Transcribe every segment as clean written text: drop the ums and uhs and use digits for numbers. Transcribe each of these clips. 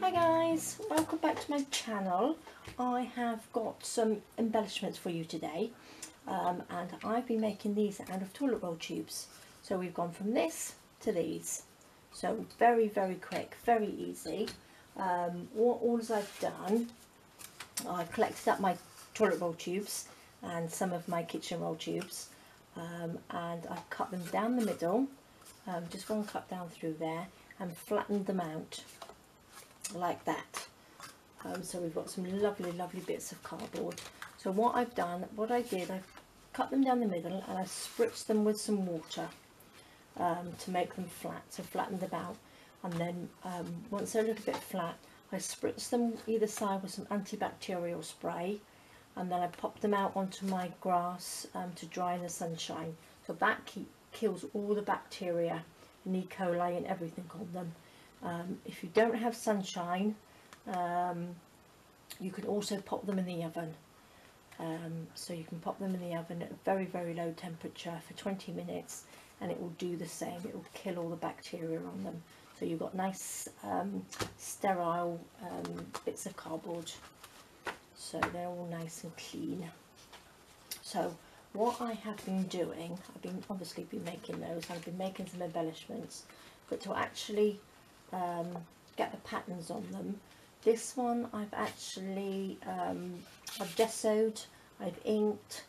Hi guys, welcome back to my channel. I have got some embellishments for you today, and I've been making these out of toilet roll tubes. So we've gone from this to these, so very quick, very easy. All I've done, I've collected up my toilet roll tubes and some of my kitchen roll tubes, and I've cut them down the middle, just one cut down through there, and flattened them out like that. So we've got some lovely bits of cardboard. So what I did, I cut them down the middle and I spritzed them with some water to make them flat, to flatten them out. And then once they're a little bit flat, I spritzed them either side with some antibacterial spray, and then I popped them out onto my grass to dry in the sunshine. So that kills all the bacteria and E. coli and everything on them. If you don't have sunshine, you can also pop them in the oven. So you can pop them in the oven at a very low temperature for 20 minutes and it will do the same. It will kill all the bacteria on them. So you've got nice sterile bits of cardboard. So they're all nice and clean. So what I have been doing, obviously been making those, I've been making some embellishments, but to actually get the patterns on them, this one I've actually I've gessoed, I've inked,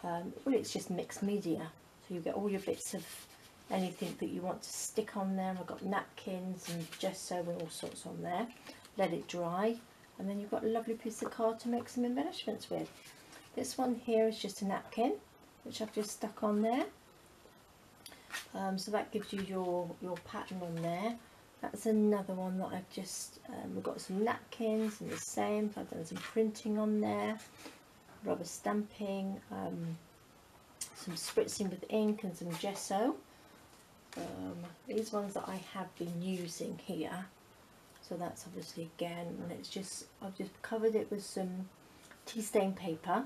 well, it's just mixed media, so you get all your bits of anything that you want to stick on there. I've got napkins and gesso and all sorts on there. Let it dry and then you've got a lovely piece of card to make some embellishments with. This one here is just a napkin which I've just stuck on there, so that gives you your pattern on there. That's another one that I've just, we've got some napkins and the same, so I've done some printing on there, rubber stamping, some spritzing with ink and some gesso. These ones that I have been using here, so that's obviously again, and it's just, I've just covered it with some tea stain paper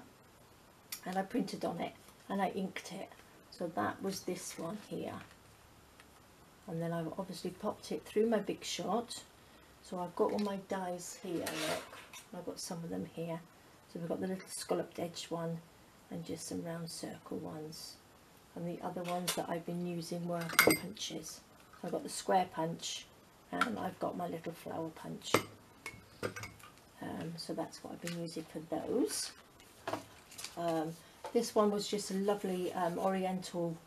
and I printed on it and I inked it. So that was this one here. And then I've obviously popped it through my Big Shot. So I've got all my dies here, look, I've got some of them here. So we've got the little scalloped edge one and just some round circle ones. And the other ones that I've been using were punches. So I've got the square punch and I've got my little flower punch. So that's what I've been using for those. This one was just a lovely oriental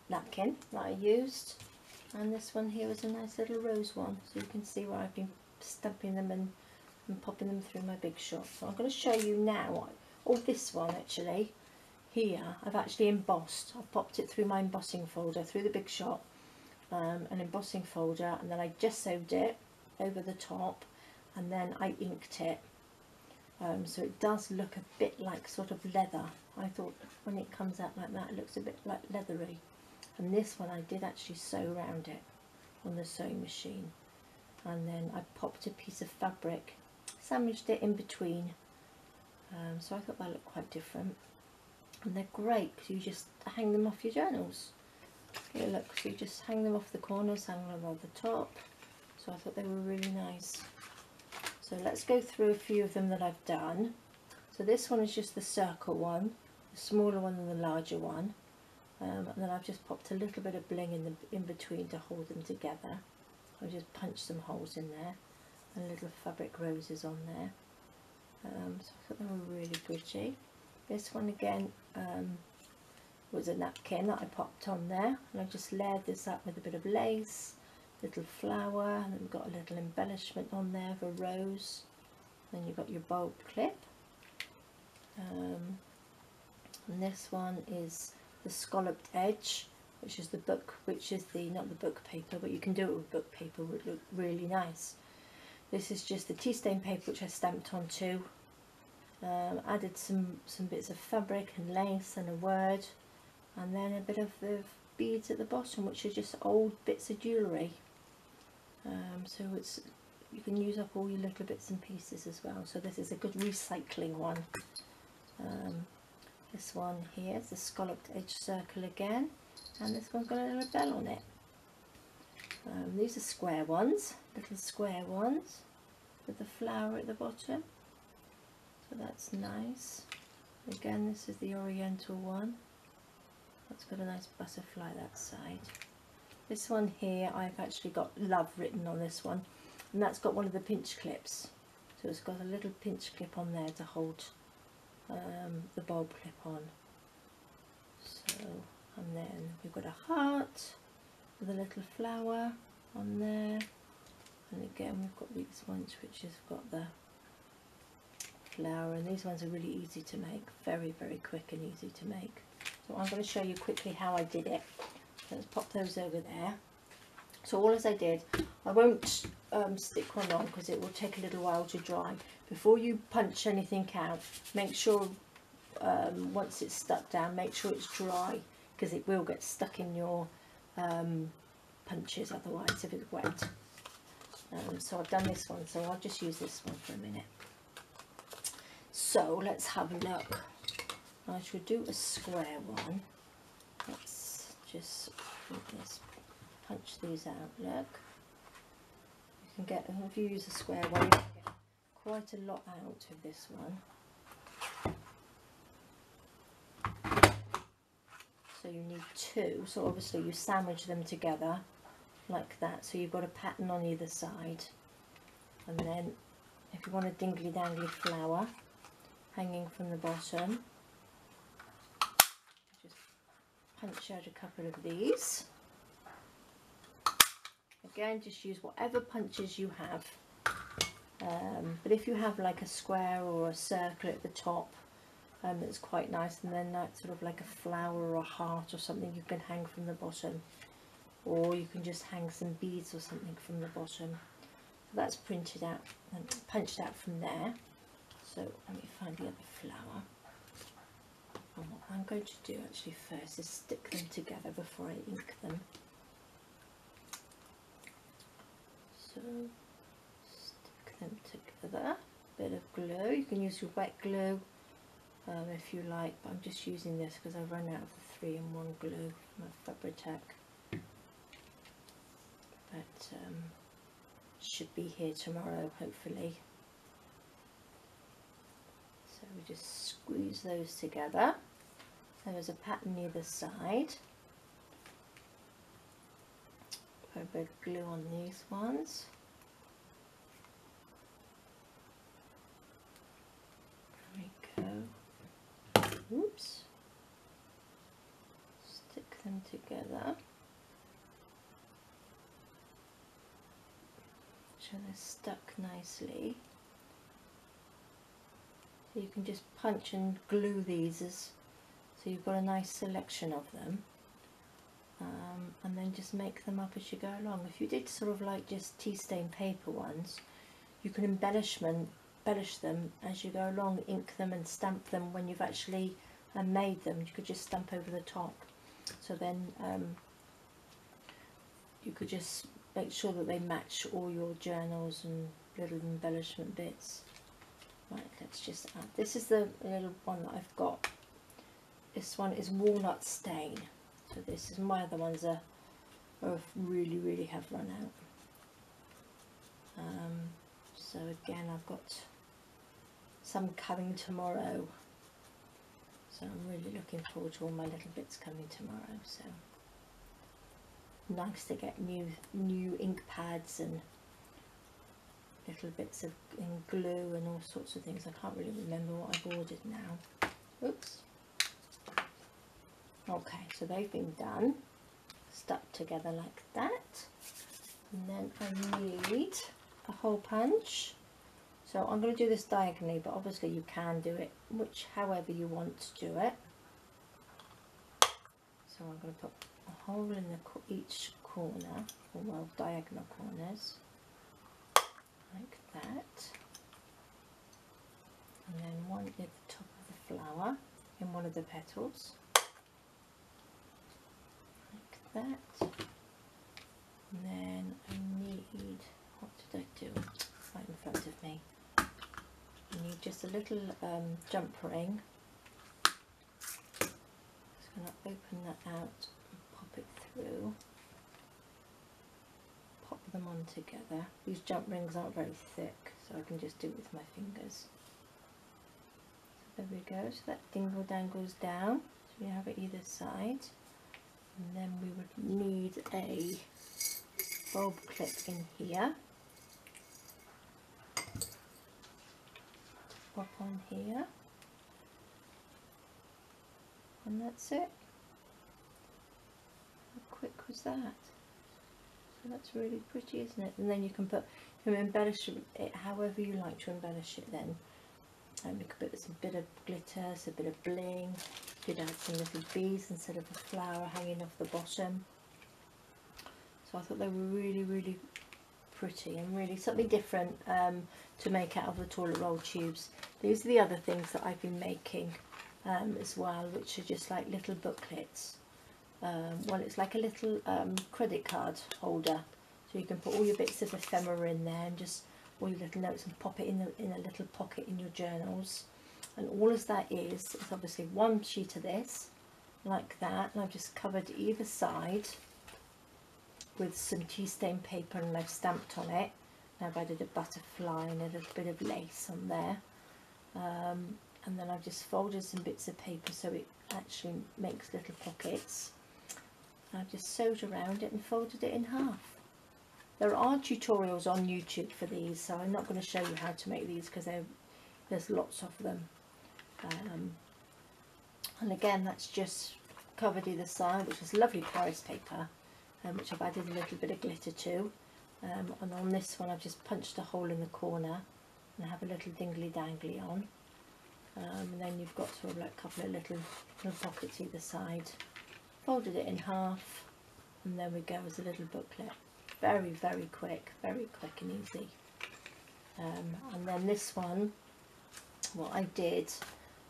napkin that I used, and this one here was a nice little rose one, so you can see where I've been stamping them and popping them through my Big Shot. So I'm going to show you now, this one actually here I've actually embossed. I've popped it through my embossing folder, through the Big Shot, an embossing folder, and then I gessoed it over the top and then I inked it. So it does look a bit like sort of leather. I thought when it comes out like that it looks a bit like leathery. And this one I did actually sew around it on the sewing machine, and then I popped a piece of fabric, sandwiched it in between, so I thought that looked quite different. And they're great because you just hang them off your journals. Here look, so you just hang them off the corners, hang them on the top, so I thought they were really nice. So let's go through a few of them that I've done. So this one is just the circle one, the smaller one than the larger one. And then I've just popped a little bit of bling in between to hold them together. I've just punched some holes in there and little fabric roses on there. So I thought they were really pretty. This one again was a napkin that I popped on there, and I just layered this up with a bit of lace, little flower, and then we've got a little embellishment on there of a rose. Then you've got your bulb clip. And this one is the scalloped edge, which is the book, not the book paper, but you can do it with book paper, it would look really nice. This is just the tea stain paper which I stamped onto, added some bits of fabric and lace and a word, and then a bit of the beads at the bottom, which are just old bits of jewellery. So you can use up all your little bits and pieces as well, so this is a good recycling one. This one here is the scalloped edge circle again, and this one's got a little bell on it. These are square ones, little square ones with the flower at the bottom, so that's nice. Again, this is the oriental one. That's got a nice butterfly that side. This one here, I've actually got love written on this one, and that's got one of the pinch clips. So it's got a little pinch clip on there to hold the bulb clip on. So, and then we've got a heart with a little flower on there, and again we've got these ones which has got the flower, and these ones are really easy to make, very quick and easy to make. So I'm going to show you quickly how I did it. Let's pop those over there. So all as I did, I won't stick one on because it will take a little while to dry. Before you punch anything out, make sure once it's stuck down, make sure it's dry, because it will get stuck in your punches otherwise if it's wet. So I've done this one, so I'll just use this one for a minute. So let's have a look. I should do a square one. Let's just punch these out. Look, you can get, if you use a square one, you can get quite a lot out of this one. So you need two, so obviously you sandwich them together like that, so you've got a pattern on either side. And then if you want a dingly dangly flower hanging from the bottom, just punch out a couple of these. Again, just use whatever punches you have, but if you have like a square or a circle at the top, that's quite nice, and then that's sort of like a flower or a heart or something you can hang from the bottom, or you can just hang some beads or something from the bottom. So that's printed out and punched out from there. So let me find the other flower, and what I'm going to do actually first is stick them together before I ink them. So stick them together, bit of glue, you can use your wet glue if you like, but I'm just using this because I've run out of the 3-in-1 glue from my Fabri-Tac, but should be here tomorrow hopefully. So we just squeeze those together. There's a pattern either side. Put a bit of glue on these ones. There we go. Oops. Stick them together. So they're stuck nicely. So you can just punch and glue these so you've got a nice selection of them, and then just make them up as you go along. If you did sort of like just tea stain paper ones, you can embellish them as you go along, ink them and stamp them when you've actually made them. You could just stamp over the top, so then you could just make sure that they match all your journals and little embellishment bits. Right, let's just add, this is the little one that I've got. This one is walnut stain, so this is, my other ones are really have run out. So again, I've got some coming tomorrow, so I'm really looking forward to all my little bits coming tomorrow. So nice to get new ink pads and little bits of glue and all sorts of things. I can't really remember what I've ordered now. Oops. Okay, so they've been done, stuck together like that, and then I need a hole punch. So I'm going to do this diagonally, but obviously you can do it however you want to do it. So I'm going to put a hole in each corner, or well, diagonal corners, like that, and then one at the top of the flower in one of the petals, like that. And then I need, what did I do? Right in front of me. I need just a little jump ring. Just going to open that out and pop it through. on together. These jump rings aren't very thick, so I can just do it with my fingers. So there we go, so that dingle dangles down, so we have it either side. And then we would need a bulb clip in here. Pop on here. And that's it. How quick was that? So that's really pretty, isn't it? And then you can embellish it however you like to embellish it then. You could put some bit of glitter, some bit of bling. You could add some little beads instead of a flower hanging off the bottom. So I thought they were really, really pretty and really something different to make out of the toilet roll tubes. These are the other things that I've been making as well, which are just like little booklets. Well, it's like a little credit card holder, so you can put all your bits of ephemera in there and just all your little notes and pop it in a little pocket in your journals. And all as that is obviously one sheet of this like that, and I've just covered either side with some tea stain paper and I've stamped on it. And I've added a butterfly and a little bit of lace on there, and then I've just folded some bits of paper so it actually makes little pockets. I've just sewed around it and folded it in half. There are tutorials on YouTube for these, so I'm not going to show you how to make these because there's lots of them. And again, that's just covered either side, which is lovely Paris paper, which I've added a little bit of glitter to. And on this one I've just punched a hole in the corner and have a little dingly dangly on. And then you've got sort of like a couple of little pockets either side. Folded it in half, and there we go as a little booklet. Very, very quick and easy. And then this one, what I did,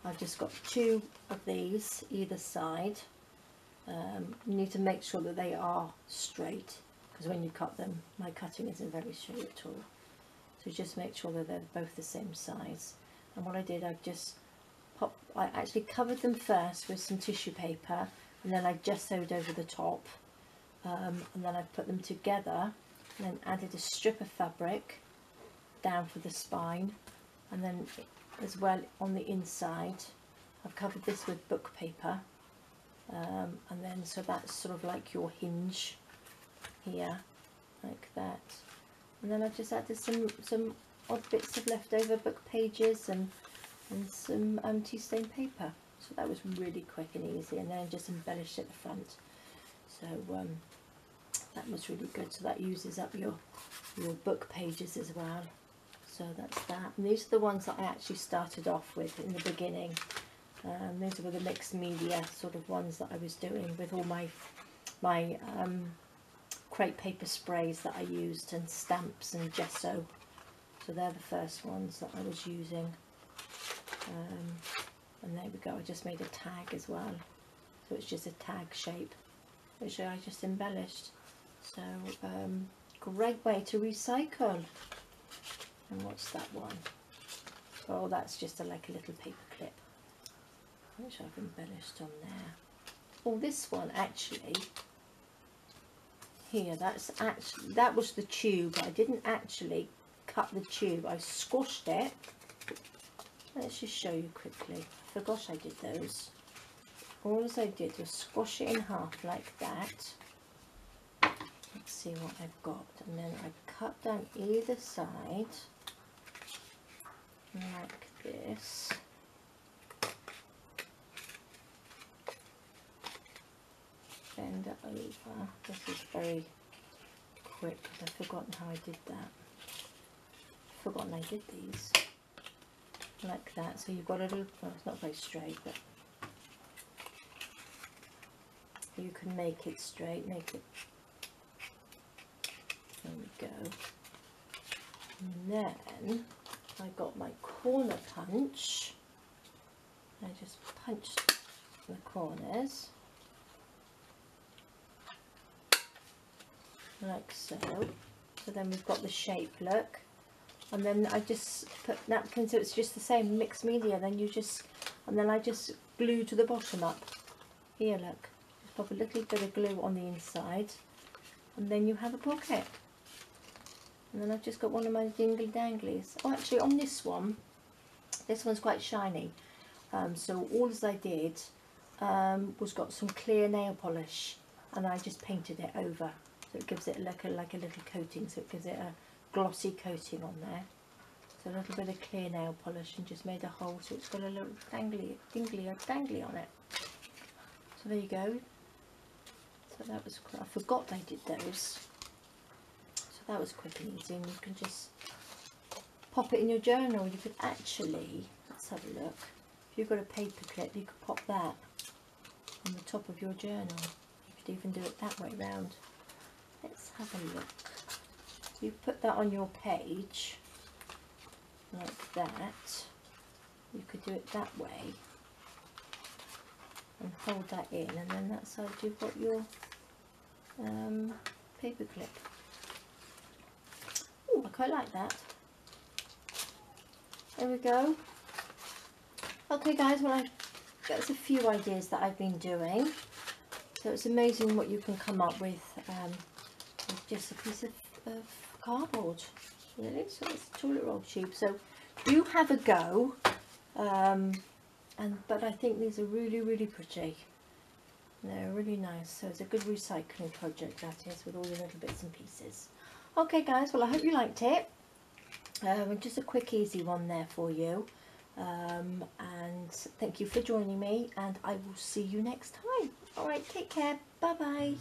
I've just got two of these either side. You need to make sure that they are straight, because when you cut them, my cutting isn't very straight at all. So just make sure that they're both the same size. And what I did, I actually covered them first with some tissue paper, and then I just sewed over the top, and then I put them together and then added a strip of fabric down for the spine, and then as well on the inside I've covered this with book paper, and then so that's sort of like your hinge here, like that. And then I've just added some odd bits of leftover book pages and some tea stain paper. So that was really quick and easy, and then just embellished at the front. So that was really good. So that uses up your book pages as well. So that's that. And these are the ones that I actually started off with in the beginning. These were the mixed media sort of ones that I was doing with all my crepe paper sprays that I used, and stamps and gesso. So they're the first ones that I was using. And there we go, I just made a tag as well, so it's just a tag shape which I just embellished. So great way to recycle. And what's that one? Oh, that's just like a little paper clip which I've embellished on there. Oh, this one actually here, that was the tube. I didn't actually cut the tube, I squashed it. Let's just show you quickly. I forgot I did those. All I did was squash it in half like that. Let's see what I've got. And then I cut down either side like this. Bend it over. This is very quick because I've forgotten how I did that. I've forgotten I did these. Like that, so you've got a little, well, it's not very straight, but you can make it straight, make it, there we go. And then I got my corner punch, I just punched the corners like so. So then we've got the shape, look. And then I just put napkins, so it's just the same mixed media. Then you just, and then I just glue to the bottom up. Here, look, just pop a little bit of glue on the inside, and then you have a pocket. And then I've just got one of my dingle danglies. Oh, actually on this one's quite shiny. So all as I did was got some clear nail polish, and I just painted it over. So it gives it like a little coating, so it gives it a glossy coating on there. So a little bit of clear nail polish, and just made a hole so it's got a little dangly on it. So there you go. So that was I forgot I did those. So that was quick and easy, and you can just pop it in your journal. You could actually, let's have a look. If you've got a paper clip, you could pop that on the top of your journal. You could even do it that way round. Let's have a look. You put that on your page like that. You could do it that way and hold that in, and then that side you've got your paper clip. Oh, I quite like that. There we go. Okay guys, well that's a few ideas that I've been doing. So it's amazing what you can come up with just a piece of cardboard, really. So it's a toilet roll tube. So you have a go, but I think these are really pretty. They're really nice. So it's a good recycling project, that is, with all the little bits and pieces. Okay guys, well I hope you liked it. Just a quick easy one there for you. And thank you for joining me, and I will see you next time. Alright, take care. Bye bye.